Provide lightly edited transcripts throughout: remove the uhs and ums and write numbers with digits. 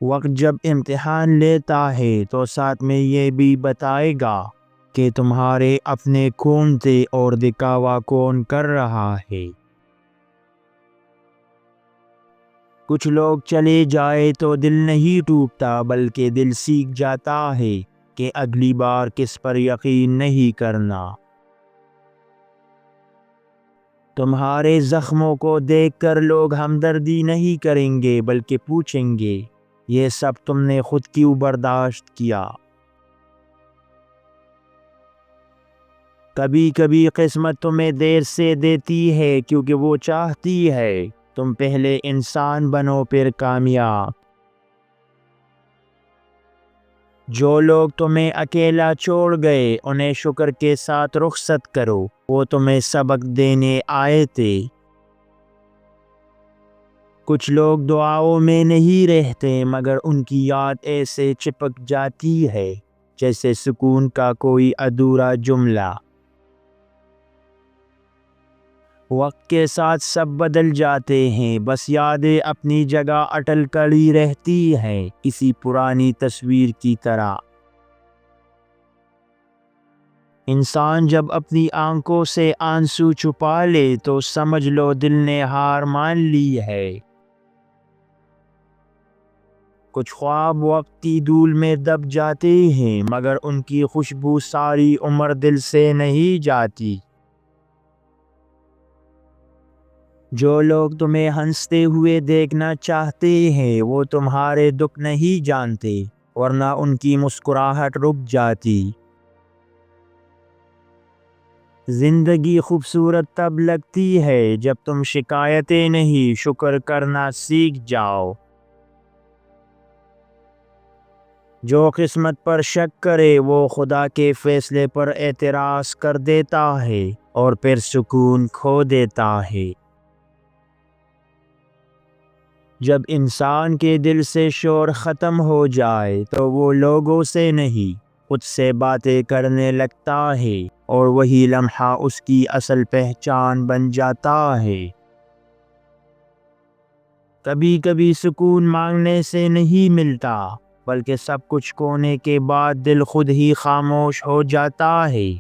وقت جب امتحان لیتا ہے تو ساتھ میں یہ بھی بتائے گا کہ تمہارے اپنے کون تھے اور دکھاوا کون کر رہا ہے۔ کچھ لوگ چلے جائے تو دل نہیں ٹوٹتا بلکہ دل سیکھ جاتا ہے کہ اگلی بار کس پر یقین نہیں کرنا۔ تمہارے زخموں کو دیکھ کر لوگ ہمدردی نہیں کریں گے بلکہ پوچھیں گے یہ سب تم نے خود کیوں برداشت کیا۔ کبھی کبھی قسمت تمہیں دیر سے دیتی ہے کیونکہ وہ چاہتی ہے تم پہلے انسان بنو پھر کامیاب۔ جو لوگ تمہیں اکیلا چھوڑ گئے انہیں شکر کے ساتھ رخصت کرو، وہ تمہیں سبق دینے آئے تھے۔ کچھ لوگ دعاؤں میں نہیں رہتے مگر ان کی یاد ایسے چپک جاتی ہے جیسے سکون کا کوئی ادھورا جملہ۔ وقت کے ساتھ سب بدل جاتے ہیں، بس یادیں اپنی جگہ اٹل کڑی رہتی ہیں کسی پرانی تصویر کی طرح۔ انسان جب اپنی آنکھوں سے آنسو چھپا لے تو سمجھ لو دل نے ہار مان لی ہے۔ کچھ خواب وقت کی دھول میں دب جاتے ہیں مگر ان کی خوشبو ساری عمر دل سے نہیں جاتی۔ جو لوگ تمہیں ہنستے ہوئے دیکھنا چاہتے ہیں وہ تمہارے دکھ نہیں جانتے ورنہ ان کی مسکراہٹ رک جاتی۔ زندگی خوبصورت تب لگتی ہے جب تم شکایتیں نہیں شکر کرنا سیکھ جاؤ۔ جو قسمت پر شک کرے وہ خدا کے فیصلے پر اعتراض کر دیتا ہے اور پھر سکون کھو دیتا ہے۔ جب انسان کے دل سے شور ختم ہو جائے تو وہ لوگوں سے نہیں خود سے باتیں کرنے لگتا ہے اور وہی لمحہ اس کی اصل پہچان بن جاتا ہے۔ کبھی کبھی سکون مانگنے سے نہیں ملتا بلکہ سب کچھ کھونے کے بعد دل خود ہی خاموش ہو جاتا ہے۔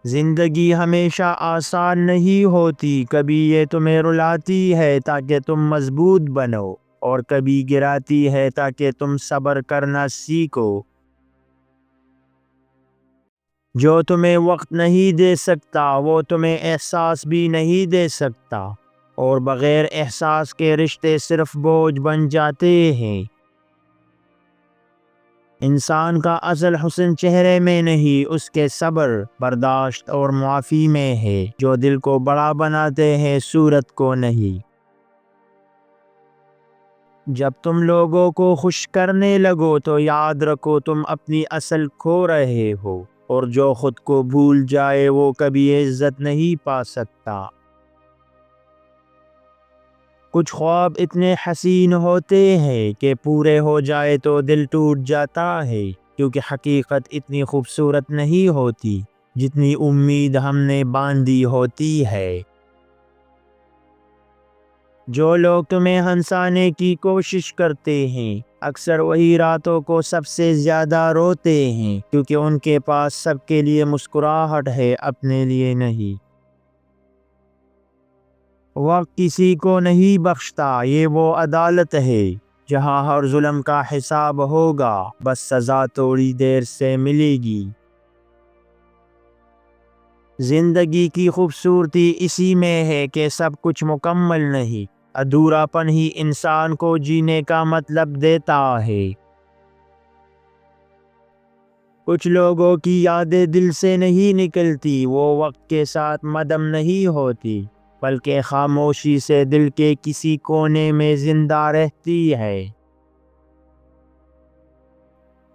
زندگی ہمیشہ آسان نہیں ہوتی، کبھی یہ تمہیں رلاتی ہے تاکہ تم مضبوط بنو اور کبھی گراتی ہے تاکہ تم صبر کرنا سیکھو۔ جو تمہیں وقت نہیں دے سکتا وہ تمہیں احساس بھی نہیں دے سکتا اور بغیر احساس کے رشتے صرف بوجھ بن جاتے ہیں۔ انسان کا اصل حسن چہرے میں نہیں اس کے صبر، برداشت اور معافی میں ہے، جو دل کو بڑا بناتے ہیں صورت کو نہیں۔ جب تم لوگوں کو خوش کرنے لگو تو یاد رکھو تم اپنی اصل کھو رہے ہو اور جو خود کو بھول جائے وہ کبھی عزت نہیں پا سکتا۔ کچھ خواب اتنے حسین ہوتے ہیں کہ پورے ہو جائے تو دل ٹوٹ جاتا ہے کیونکہ حقیقت اتنی خوبصورت نہیں ہوتی جتنی امید ہم نے باندھی ہوتی ہے۔ جو لوگ تمہیں ہنسانے کی کوشش کرتے ہیں اکثر وہی راتوں کو سب سے زیادہ روتے ہیں کیونکہ ان کے پاس سب کے لیے مسکراہٹ ہے، اپنے لیے نہیں۔ وقت کسی کو نہیں بخشتا، یہ وہ عدالت ہے جہاں ہر ظلم کا حساب ہوگا، بس سزا تھوڑی دیر سے ملے گی۔ زندگی کی خوبصورتی اسی میں ہے کہ سب کچھ مکمل نہیں، ادھورا پن ہی انسان کو جینے کا مطلب دیتا ہے۔ کچھ لوگوں کی یادیں دل سے نہیں نکلتی، وہ وقت کے ساتھ مدھم نہیں ہوتی بلکہ خاموشی سے دل کے کسی کونے میں زندہ رہتی ہے۔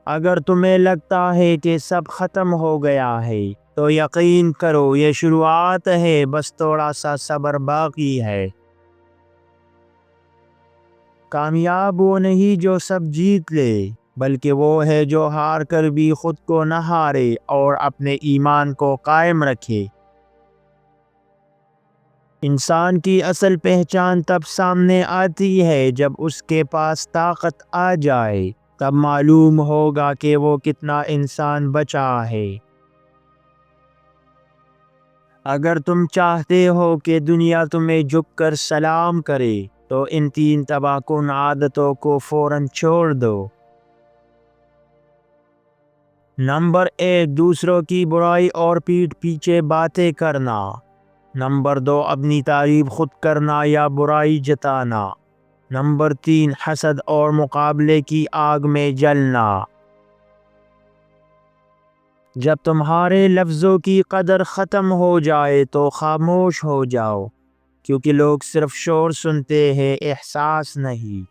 اگر تمہیں لگتا ہے کہ سب ختم ہو گیا ہے تو یقین کرو یہ شروعات ہے، بس تھوڑا سا صبر باقی ہے۔ کامیاب وہ نہیں جو سب جیت لے بلکہ وہ ہے جو ہار کر بھی خود کو نہ ہارے اور اپنے ایمان کو قائم رکھے۔ انسان کی اصل پہچان تب سامنے آتی ہے جب اس کے پاس طاقت آ جائے، تب معلوم ہوگا کہ وہ کتنا انسان بچا ہے۔ اگر تم چاہتے ہو کہ دنیا تمہیں جھک کر سلام کرے تو ان 3 تباہ کن عادتوں کو فوراً چھوڑ دو۔ نمبر 1، دوسروں کی برائی اور پیٹھ پیچھے باتیں کرنا۔ نمبر 2، اپنی تعریف خود کرنا یا برائی جتانا۔ نمبر 3، حسد اور مقابلے کی آگ میں جلنا۔ جب تمہارے لفظوں کی قدر ختم ہو جائے تو خاموش ہو جاؤ، کیونکہ لوگ صرف شور سنتے ہیں، احساس نہیں۔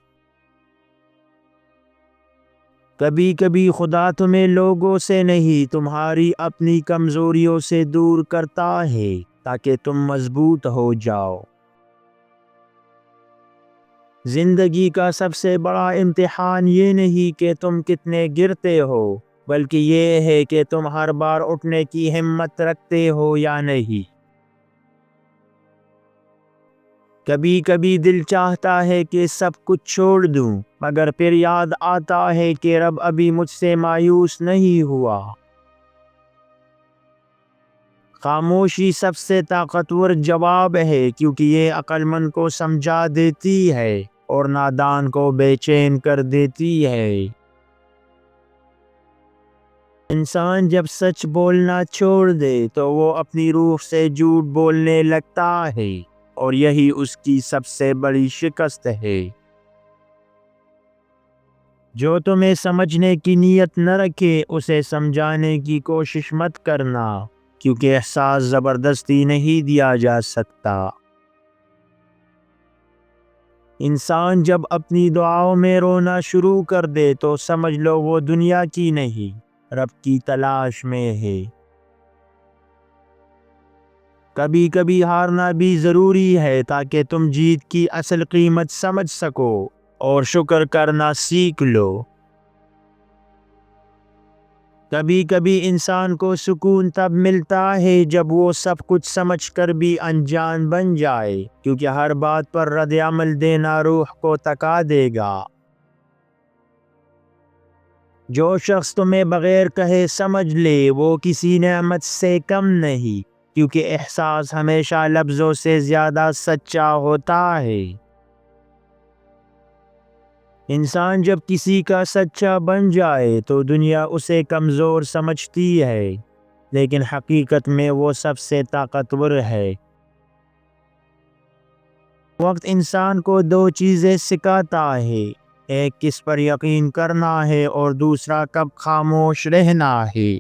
کبھی کبھی خدا تمہیں لوگوں سے نہیں، تمہاری اپنی کمزوریوں سے دور کرتا ہے تاکہ تم مضبوط ہو جاؤ۔ زندگی کا سب سے بڑا امتحان یہ نہیں کہ تم کتنے گرتے ہو، بلکہ یہ ہے کہ تم ہر بار اٹھنے کی ہمت رکھتے ہو یا نہیں۔ کبھی کبھی دل چاہتا ہے کہ سب کچھ چھوڑ دوں، مگر پھر یاد آتا ہے کہ رب ابھی مجھ سے مایوس نہیں ہوا۔ خاموشی سب سے طاقتور جواب ہے، کیونکہ یہ عقل مند کو سمجھا دیتی ہے اور نادان کو بے چین کر دیتی ہے۔ انسان جب سچ بولنا چھوڑ دے تو وہ اپنی روح سے جھوٹ بولنے لگتا ہے، اور یہی اس کی سب سے بڑی شکست ہے۔ جو تمہیں سمجھنے کی نیت نہ رکھے اسے سمجھانے کی کوشش مت کرنا، کیونکہ احساس زبردستی نہیں دیا جا سکتا۔ انسان جب اپنی دعاؤں میں رونا شروع کر دے تو سمجھ لو وہ دنیا کی نہیں، رب کی تلاش میں ہے۔ کبھی کبھی ہارنا بھی ضروری ہے تاکہ تم جیت کی اصل قیمت سمجھ سکو اور شکر کرنا سیکھ لو۔ کبھی کبھی انسان کو سکون تب ملتا ہے جب وہ سب کچھ سمجھ کر بھی انجان بن جائے، کیونکہ ہر بات پر رد عمل دینا روح کو تکا دے گا۔ جو شخص تمہیں بغیر کہے سمجھ لے وہ کسی نعمت سے کم نہیں، کیونکہ احساس ہمیشہ لفظوں سے زیادہ سچا ہوتا ہے۔ انسان جب کسی کا سچا بن جائے تو دنیا اسے کمزور سمجھتی ہے، لیکن حقیقت میں وہ سب سے طاقتور ہے۔ وقت انسان کو 2 چیزیں سکھاتا ہے، ایک کس پر یقین کرنا ہے اور دوسرا کب خاموش رہنا ہے۔